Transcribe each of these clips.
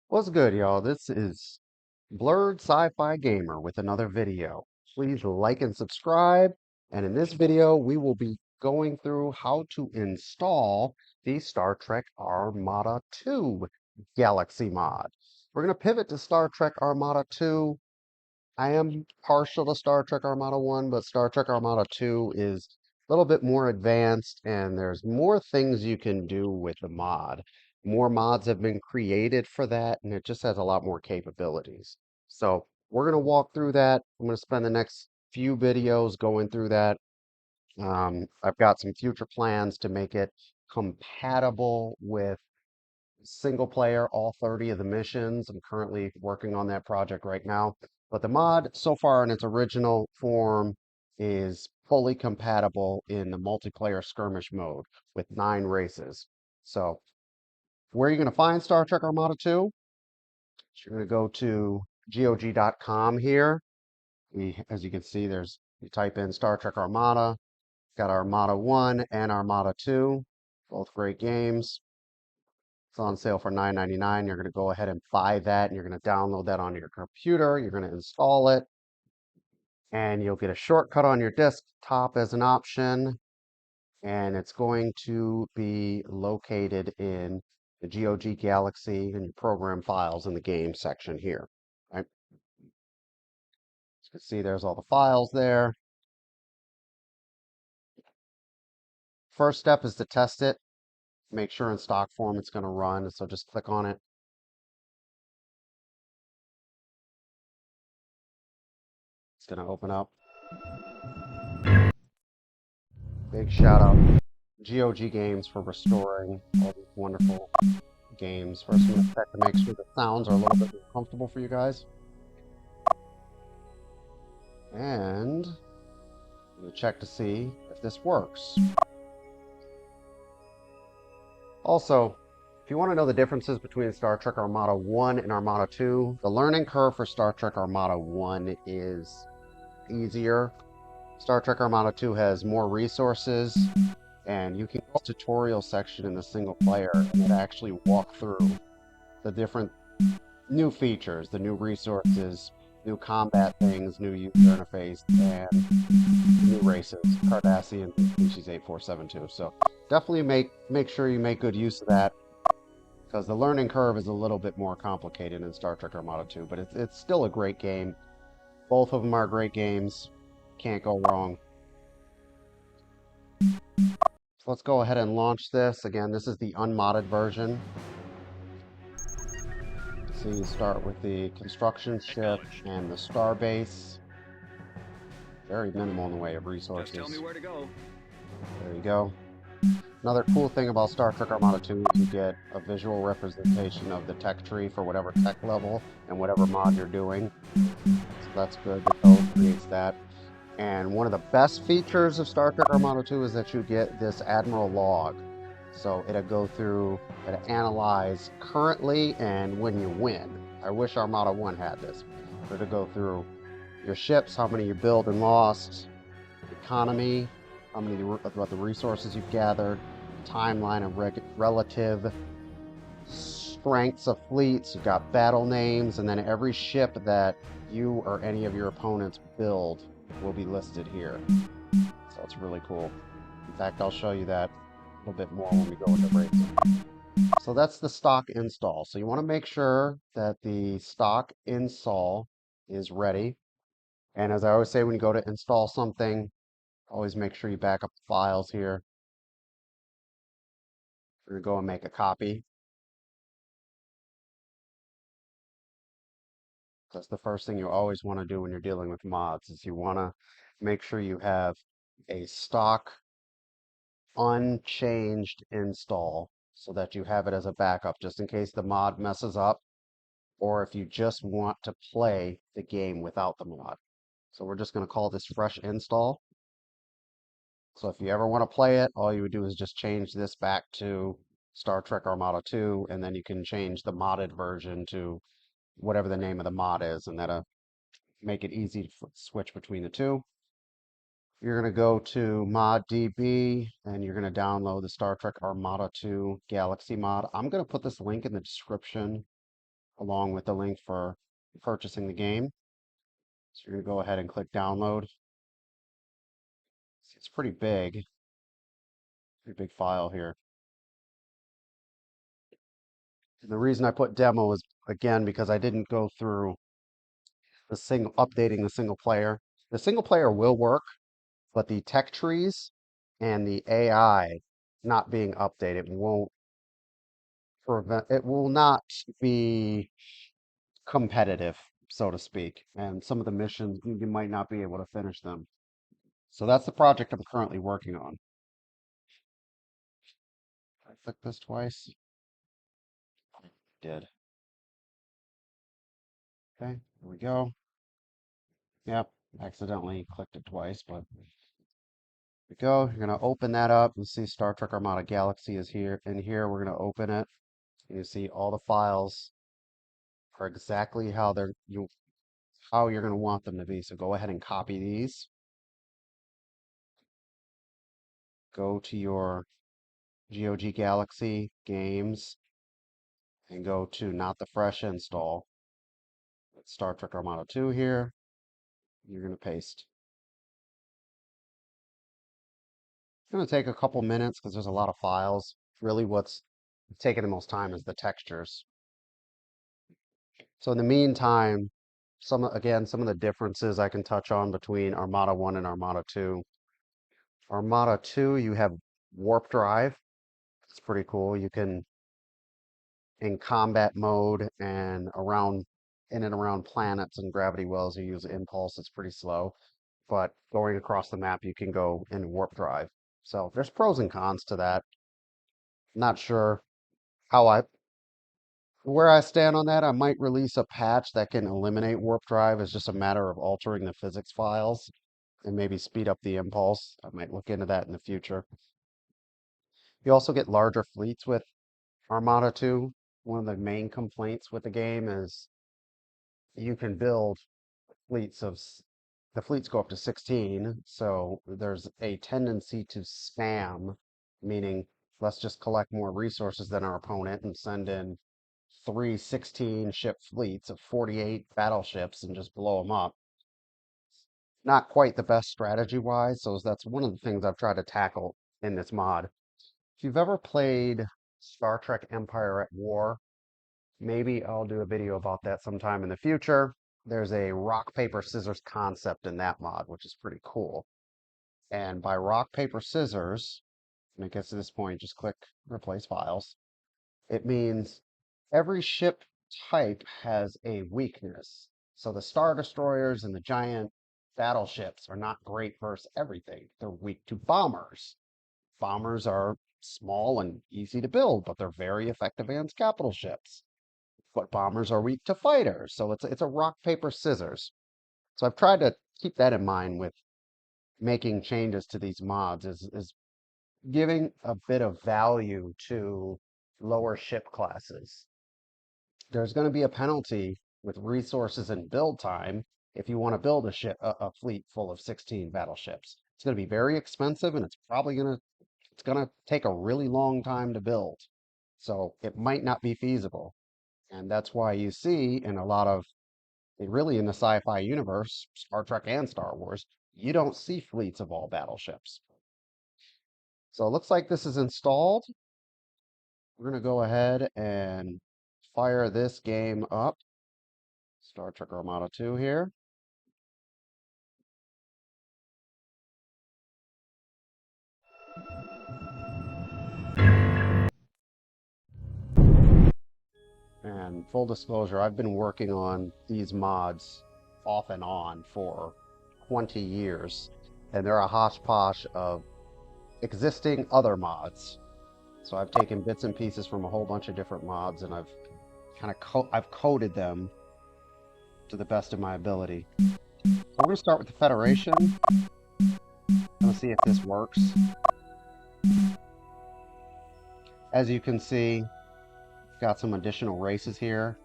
What's good, y'all? This is Blurred Sci-Fi Gamer with another video. Please like and subscribe. And in this video, we will be going through how to install the Star Trek Armada 2 Galaxy mod. We're going to pivot to Star Trek Armada 2. I am partial to Star Trek Armada 1, but Star Trek Armada 2 is a little bit more advanced, and there's more things you can do with the mod. More mods have been created for that, and it just has a lot more capabilities. So we're going to walk through that. I'm going to spend the next few videos going through that. I've got some future plans to make it compatible with single player, all 30 of the missions. I'm currently working on that project right now. But the mod, so far in its original form, is fully compatible in the multiplayer skirmish mode with 9 races. So, where are you going to find Star Trek Armada 2? You're going to go to GOG.com here. As you can see, you type in Star Trek Armada, got Armada 1 and Armada 2, both great games. It's on sale for $9.99. You're going to go ahead and buy that, and you're going to download that on your computer. You're going to install it, and you'll get a shortcut on your desktop as an option, and it's going to be located in the GOG Galaxy and your program files in the game section here. Right? As you can see, there's all the files there. First step is to test it. Make sure in stock form it's going to run, so just click on it. It's going to open up. Big shout out GOG Games for restoring all these wonderful games. First, I'm going to check to make sure the sounds are a little bit more comfortable for you guys. And I'm going to check to see if this works. Also, if you want to know the differences between Star Trek Armada 1 and Armada 2, the learning curve for Star Trek Armada 1 is easier. Star Trek Armada 2 has more resources, and you can go to the tutorial section in the single player and it actually walk through the different new features, the new resources, new combat things, new user interface, and new races, Cardassian and species 8472. So definitely make sure you make good use of that, because the learning curve is a little bit more complicated in Star Trek Armada 2, but it's still a great game. Both of them are great games. Can't go wrong. So let's go ahead and launch this. Again, this is the unmodded version. So you start with the construction ship and the starbase. Very minimal in the way of resources. Just tell me where to go. There you go. Another cool thing about Star Trek Armada 2 is you get a visual representation of the tech tree for whatever tech level and whatever mod you're doing. So that's good. The code creates that. And one of the best features of Star Trek Armada 2 is that you get this Admiral log. So it'll go through, it'll analyze currently and when you win. I wish Armada 1 had this. It'll go through your ships, how many you built and lost, economy, how many about the resources you've gathered, timeline of relative strengths of fleets. You've got battle names, and then every ship that you or any of your opponents build will be listed here. So it's really cool. In fact, I'll show you that a little bit more when we go into racing. So that's the stock install. So you want to make sure that the stock install is ready. And as I always say, when you go to install something, always make sure you back up the files here. We're going to go and make a copy. That's the first thing you always want to do when you're dealing with mods, is you want to make sure you have a stock unchanged install so that you have it as a backup just in case the mod messes up, or if you just want to play the game without the mod. So we're just going to call this fresh install. So if you ever want to play it, all you would do is just change this back to Star Trek Armada 2, and then you can change the modded version to whatever the name of the mod is, and that'll make it easy to switch between the two. You're going to go to ModDB, and you're going to download the Star Trek Armada 2 Galaxy mod. I'm going to put this link in the description along with the link for purchasing the game. So you're going to go ahead and click download. It's pretty big file here. And the reason I put demo is, again, because I didn't go through updating the single player. The single player will work, but the tech trees and the AI not being updated won't it will not be competitive, so to speak. And some of the missions, you might not be able to finish them. So that's the project I'm currently working on. I click this twice. Did. Okay, here we go. Yep, accidentally clicked it twice, but here we go. You're going to open that up and see Star Trek Armada Galaxy is here. In here, we're going to open it. You see all the files are exactly how how you're going to want them to be. So go ahead and copy these. Go to your GOG Galaxy games and go to not the fresh install. It's Star Trek Armada 2 here. You're going to paste. It's going to take a couple minutes because there's a lot of files. Really what's taking the most time is the textures. So in the meantime, some of the differences I can touch on between Armada 1 and Armada 2. Armada 2, you have warp drive. It's pretty cool. You can, in combat mode and in and around planets and gravity wells, you use impulse. It's pretty slow. But going across the map, you can go in warp drive. So there's pros and cons to that. Not sure where I stand on that. I might release a patch that can eliminate warp drive. It's just a matter of altering the physics files and maybe speed up the impulse. I might look into that in the future. You also get larger fleets with Armada 2. One of the main complaints with the game is you can build fleets of the fleets go up to 16, so there's a tendency to spam, meaning let's just collect more resources than our opponent and send in 3 16-ship fleets of 48 battleships and just blow them up. Not quite the best strategy-wise, so that's one of the things I've tried to tackle in this mod. If you've ever played Star Trek Empire at War, maybe I'll do a video about that sometime in the future. There's a rock, paper, scissors concept in that mod, which is pretty cool. And by rock, paper, scissors, when it gets to this point, just click replace files. It means every ship type has a weakness. So the Star Destroyers and the giant battleships are not great versus everything. They're weak to bombers. Bombers are small and easy to build, but they're very effective against capital ships. But bombers are weak to fighters. So it's a rock, paper, scissors. So I've tried to keep that in mind with making changes to these mods is giving a bit of value to lower ship classes. There's going to be a penalty with resources and build time if you want to build a fleet full of 16 battleships. It's going to be very expensive and it's going to take a really long time to build. So it might not be feasible. And that's why you see in a lot of really in the sci-fi universe, Star Trek and Star Wars, you don't see fleets of all battleships. So it looks like this is installed. We're going to go ahead and fire this game up. Star Trek Armada 2 here. And full disclosure, I've been working on these mods off and on for 20 years. And they're a hodgepodge of existing other mods. So I've taken bits and pieces from a whole bunch of different mods and I've I've coded them to the best of my ability. So we're going to start with the Federation. Let's see if this works. As you can see, got some additional races here.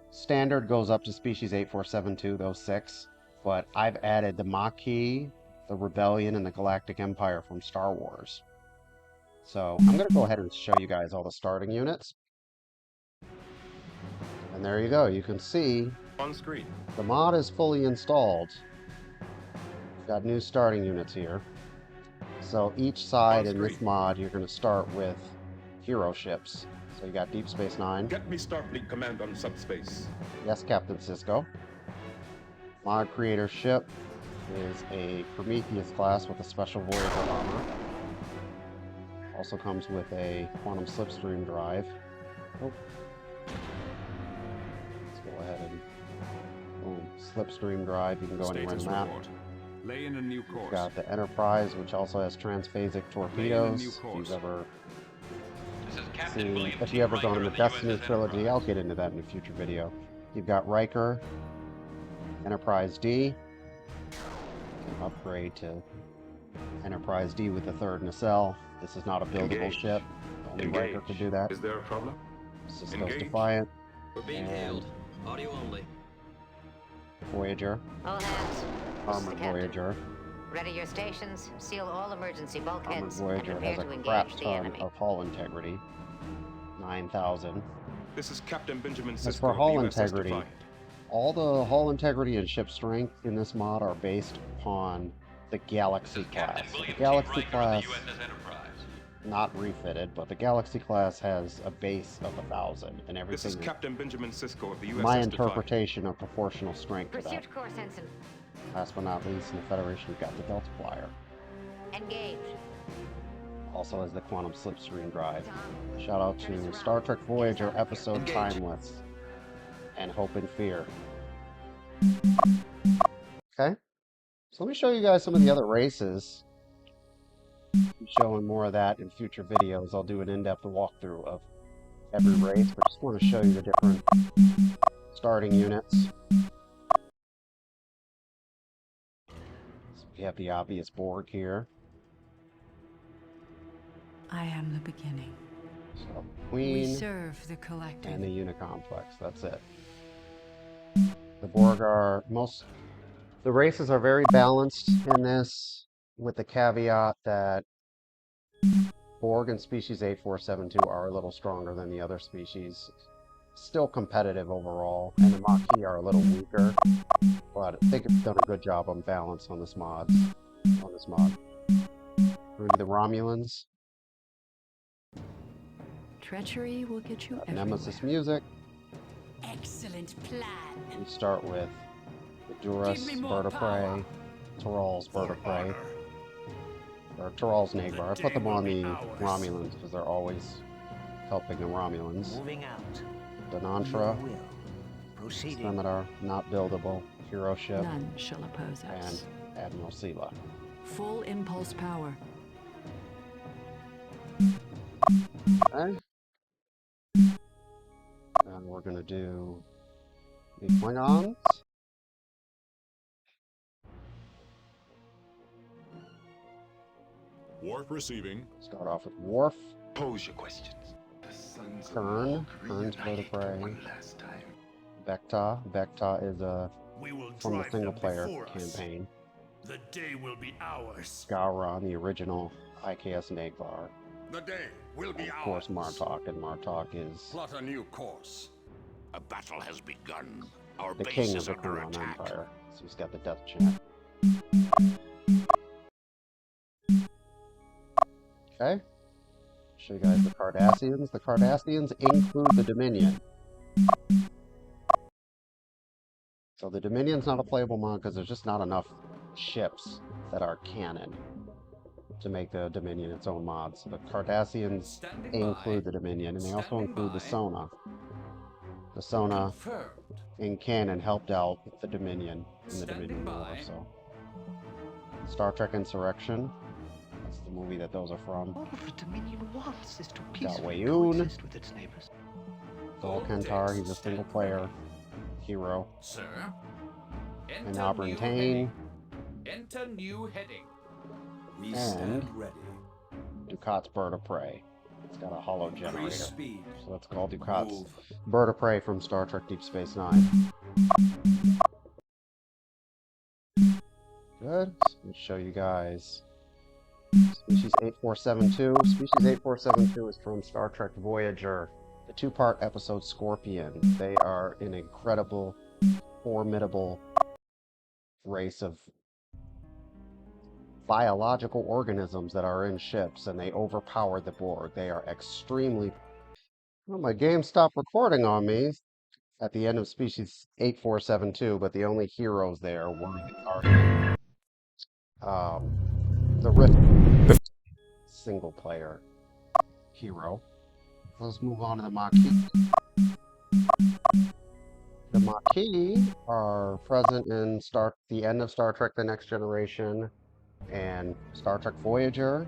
Standard goes up to species 8472, those 6. But I've added the Maquis, the Rebellion, and the Galactic Empire from Star Wars. So I'm going to go ahead and show you guys all the starting units. And there you go. You can see On screen. the mod is fully installed. Got new starting units here. So each side in this mod, you're going to start with hero ships. So you got Deep Space Nine. Get me Starfleet command on subspace. Yes, Captain Cisco. Mod creator ship is a Prometheus class with a special Voyager armor. Also comes with a quantum slipstream drive. Oh. Let's go ahead and boom, slipstream drive. You can go anywhere in the map. Lay in a new course. You've got the Enterprise, which also has transphasic torpedoes. If you've ever seen, if you ever gone in the Destiny trilogy, I'll get into that in a future video. You've got Riker, Enterprise D. You can upgrade to Enterprise D with the third nacelle. This is not a buildable ship. Only Riker could do that. Is there a problem? Cisco's Defiant. We're being hailed. Audio only. Voyager. All hands. Armored Voyager. Ready your stations, seal all emergency bulkheads, Armored and Voyager prepare has to a engage crap the ton enemy. of hull integrity. 9,000. This is Captain Benjamin Cisco. As for of hull the USS integrity, Defiant. all the hull integrity and ship strength in this mod are based upon the Galaxy class. The Galaxy class, not refitted, but the Galaxy class has a base of 1,000, and everything. This is Captain Benjamin Cisco of the USS My Defiant. interpretation of proportional strength to that. Pursuit course, Ensign. Last but not least, in the Federation, we've got the Delta Flyer. Engage. Also has the quantum slipstream drive. Shout out to Star Trek Voyager episode Timeless and Hope and Fear. Okay, so let me show you guys some of the other races. I'm showing more of that in future videos. I'll do an in-depth walkthrough of every race, but just want to show you the different starting units. So we have the obvious Borg here. I am the beginning. So We Queen serve the collective. and the Unicomplex. That's it. The Borg are the races are very balanced in this, with the caveat that Borg and species 8472 are a little stronger than the other species. Still competitive overall, and the Maquis are a little weaker, but I think it's done a good job on balance on this mod. Maybe the Romulans. Treachery will get you Nemesis music. Excellent plan. We start with the Duras, Bird of Prey, Tyrol's Bird of Prey, or Tyrol's Nagbar. I put them on the Romulans because they're always helping the Romulans. Moving out. Denantra, Proceeding. Scimitar, not buildable, hero ship, None shall oppose and us. Admiral Sela. Full impulse power. Okay. And we're gonna do the Klingons. Warp receiving. Start off with Worf, Pose your questions. The sons of Kern, Borg Kern's Bird of reunited Prey, one last time. Vecta. Vecta is We will from the drive single them player before us. campaign. The day will be ours. Gowron, the original IKS Nagbar. The day will be Of course, ours. Martok, and Martok is Plot a new course. A battle has begun. Our the base king of is the under Klingon attack. Empire. So he's got the death chant. Okay. Show you guys the Cardassians. The Cardassians include the Dominion. So the Dominion's not a playable mod because there's just not enough ships that are canon to make the Dominion its own mods. The Cardassians include the Dominion, and they also include the Sona. The Sona in canon helped out the Dominion in the Dominion War. So Star Trek Insurrection. That's the movie that those are from. All the Dominion wants is to Got peacefully Wayun. coexist with its neighbors. Zol Kentar, he's a single player hero. Sir. And Auburn Tane. Enter new heading. We stand ready. Ducat's Bird of Prey. It's got a hollow generator. So it's called Ducat's Bird of Prey from Star Trek Deep Space Nine. Good. So let me show you guys. Species 8472. Species 8472 is from Star Trek Voyager the two-part episode Scorpion. They are an incredible, formidable race of biological organisms that are in ships, and they overpower the Borg. They are extremely... Well, my game stopped recording on me at the end of species 8472, but the only heroes there were the Rift single-player hero. Let's move on to the Maquis. The Maquis are present in the end of Star Trek The Next Generation, and Star Trek Voyager,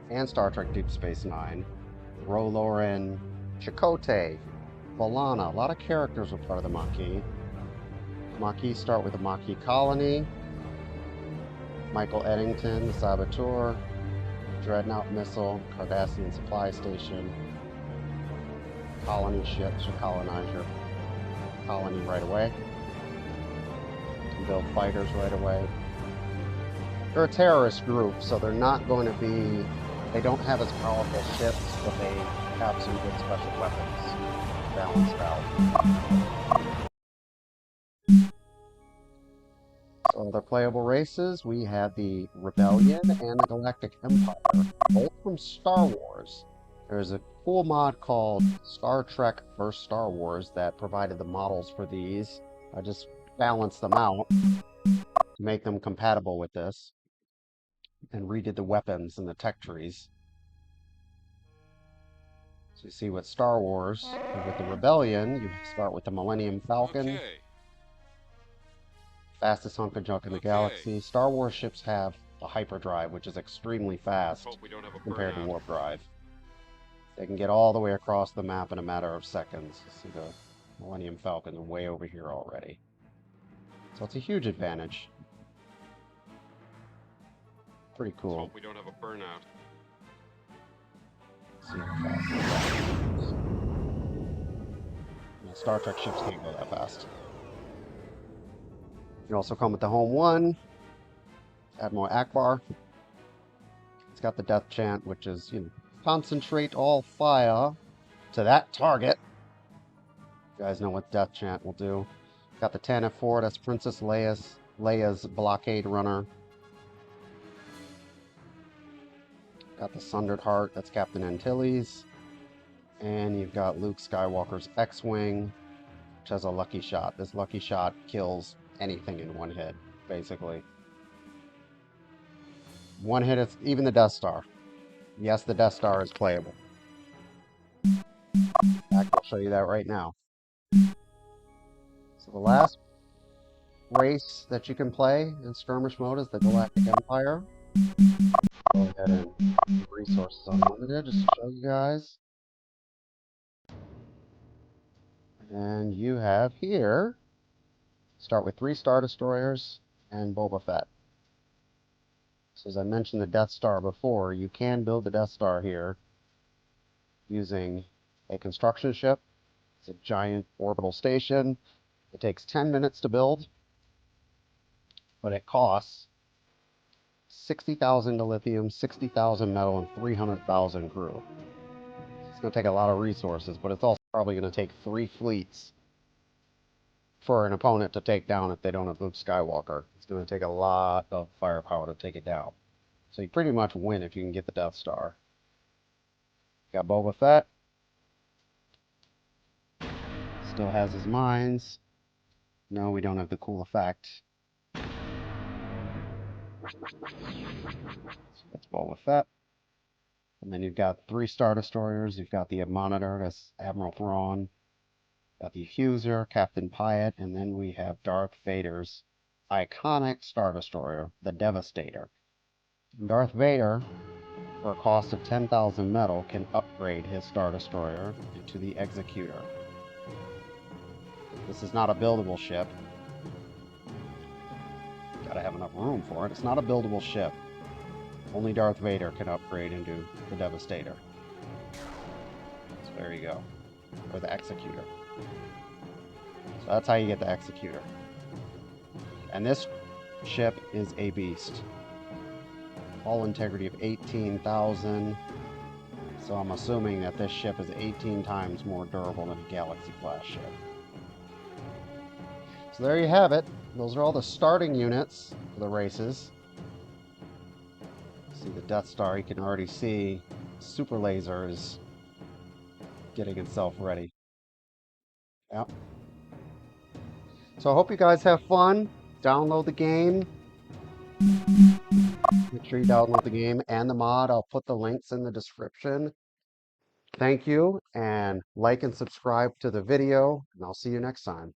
and Star Trek Deep Space Nine. Roloran, Chakotay, B'Elanna, a lot of characters were part of the Maquis. The Maquis start with the Maquis Colony, Michael Eddington, the Saboteur, Dreadnought Missile, Cardassian Supply Station, colony ships to colonize your colony right away. You can build fighters right away. They're a terrorist group, so they're not going to be... They don't have as powerful ships, but they have some good special weapons balanced out. So they're playable races. We have the Rebellion and the Galactic Empire, both from Star Wars. There's a cool mod called Star Trek vs. Star Wars that provided the models for these. I just balanced them out to make them compatible with this, and redid the weapons and the tech trees. So you see with Star Wars, and with the Rebellion, you start with the Millennium Falcon. Fastest hunk of junk in the galaxy. Star Wars ships have the hyperdrive, which is extremely fast compared to warp drive. They can get all the way across the map in a matter of seconds. You see the Millennium Falcon way over here already. So it's a huge advantage. Pretty cool. Hope we don't have a burnout. See how fast. Yeah, Star Trek ships can't go that fast. You also come with the Home One, Admiral Akbar. It's got the death chant, which is, you know, concentrate all fire to that target. You guys know what death chant will do. Got the Tantive 4, that's Princess Leia's blockade runner. Got the Sundered Heart, that's Captain Antilles. And you've got Luke Skywalker's X-Wing, which has a lucky shot. This lucky shot kills anything in one hit, basically. One hit, it's even the Death Star. Yes, the Death Star is playable. I'll show you that right now. So the last race that you can play in skirmish mode is the Galactic Empire. Go ahead and resources unlimited just to show you guys. And you have here, start with 3 Star Destroyers and Boba Fett. So as I mentioned the Death Star before, you can build the Death Star here using a construction ship. It's a giant orbital station. It takes 10 minutes to build, but it costs 60,000 lithium, 60,000 metal, and 300,000 crew. It's going to take a lot of resources, but it's also probably going to take 3 fleets for an opponent to take down if they don't have Luke Skywalker. It's going to take a lot of firepower to take it down. So you pretty much win if you can get the Death Star. Got Boba Fett. Still has his mines. No, we don't have the cool effect. So that's Boba Fett. And then you've got 3 Star Destroyers. You've got the Monitor, that's Admiral Thrawn. Got the Accuser, Captain Pyatt, and then we have Darth Vader's iconic Star Destroyer, the Devastator. Darth Vader, for a cost of 10,000 metal, can upgrade his Star Destroyer into the Executor. This is not a buildable ship. Gotta have enough room for it. It's not a buildable ship. Only Darth Vader can upgrade into the Devastator. So there you go. Or the Executor. So that's how you get the Executor. And this ship is a beast. Hull integrity of 18,000. So I'm assuming that this ship is 18 times more durable than a Galaxy-class ship. So there you have it. Those are all the starting units for the races. See the Death Star, you can already see super laser is getting itself ready. Yep. So I hope you guys have fun. Download the game. Make sure you download the game and the mod. I'll put the links in the description. Thank you, and like and subscribe to the video, and I'll see you next time.